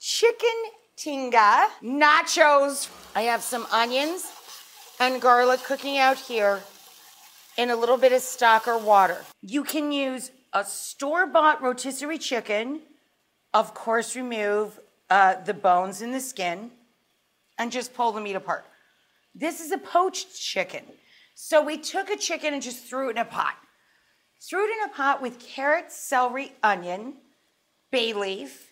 chicken tinga, nachos. I have some onions and garlic cooking out here in a little bit of stock or water. You can use a store-bought rotisserie chicken, of course remove the bones and the skin, and just pull the meat apart. This is a poached chicken. So we took a chicken and just threw it in a pot. Threw it in a pot with carrots, celery, onion, bay leaf,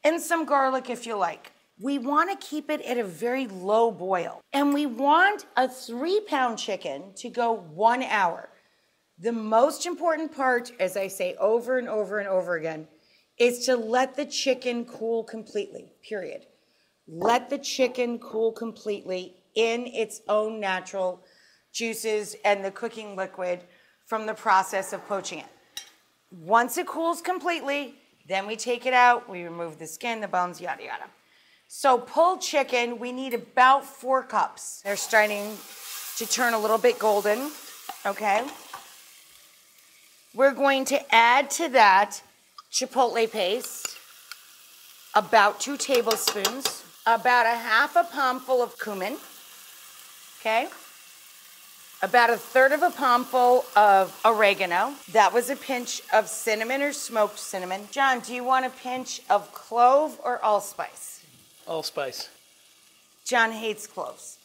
and some garlic if you like. We want to keep it at a very low boil. And we want a 3-pound chicken to go 1 hour. The most important part, as I say over and over and over again, is to let the chicken cool completely, period. Let the chicken cool completely in its own natural juices and the cooking liquid from the process of poaching it. Once it cools completely, then we take it out, we remove the skin, the bones, yada, yada. So pulled chicken, we need about 4 cups. They're starting to turn a little bit golden, okay? We're going to add to that chipotle paste, about 2 tablespoons, about a half a palmful of cumin, okay? About a 1/3 of a palmful of oregano. That was a pinch of cinnamon or smoked cinnamon. John, do you want a pinch of clove or allspice? Allspice. John hates cloves.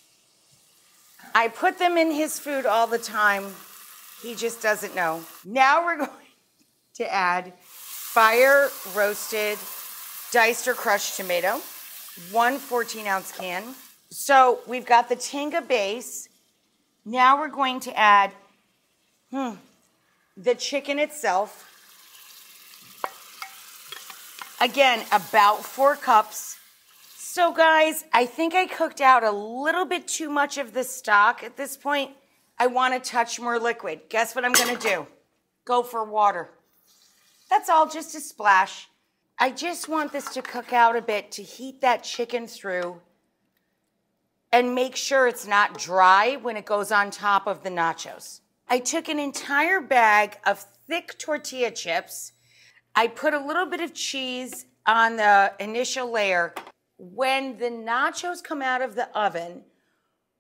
I put them in his food all the time. He just doesn't know. Now we're going to add fire roasted diced or crushed tomato, 1 14-ounce can. So we've got the tinga base. Now we're going to add the chicken itself. Again, about 4 cups. So guys, I think I cooked out a little bit too much of the stock at this point. I want a touch more liquid. Guess what I'm gonna do? Go for water. That's all, just a splash. I just want this to cook out a bit to heat that chicken through and make sure it's not dry when it goes on top of the nachos. I took an entire bag of thick tortilla chips. I put a little bit of cheese on the initial layer. When the nachos come out of the oven,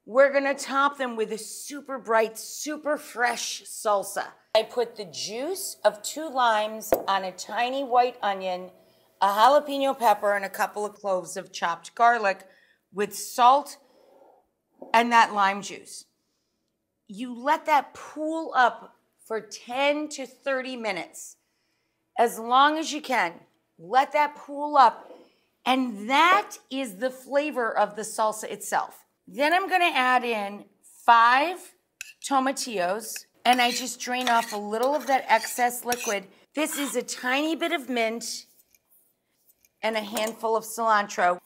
we're gonna top them with a super bright, super fresh salsa. I put the juice of 2 limes on a tiny white onion, a jalapeno pepper, and a couple of cloves of chopped garlic with salt and that lime juice. You let that pool up for 10 to 30 minutes, as long as you can. Let that pool up, and that is the flavor of the salsa itself. Then I'm gonna add in 5 tomatillos, and I just drain off a little of that excess liquid. This is a tiny bit of mint and a handful of cilantro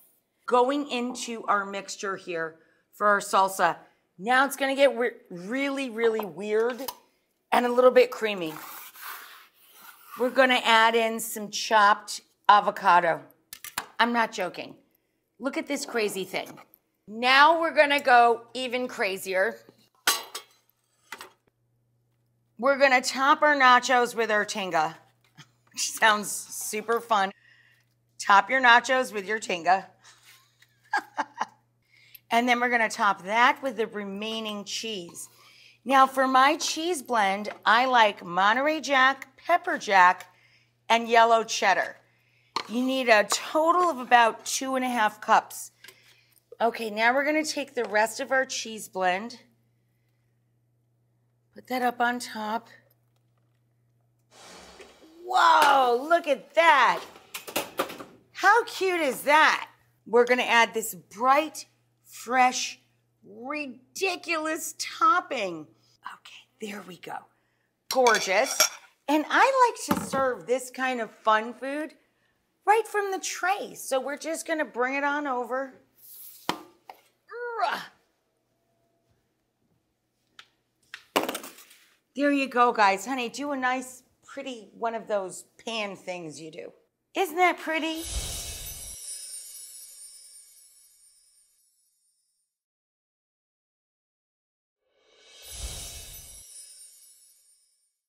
going into our mixture here for our salsa. Now it's gonna get really, really weird and a little bit creamy. We're gonna add in some chopped avocado. I'm not joking. Look at this crazy thing. Now we're gonna go even crazier. We're gonna top our nachos with our tinga, which sounds super fun. Top your nachos with your tinga. And then we're gonna top that with the remaining cheese. Now for my cheese blend, I like Monterey Jack, pepper jack, and yellow cheddar. You need a total of about 2.5 cups. Okay, now we're gonna take the rest of our cheese blend, put that up on top. Whoa, look at that. How cute is that? We're gonna add this bright, fresh, ridiculous topping. Okay, there we go. Gorgeous. And I like to serve this kind of fun food right from the tray. So we're just gonna bring it on over. There you go, guys. Honey, do a nice, pretty one of those pan things you do. Isn't that pretty?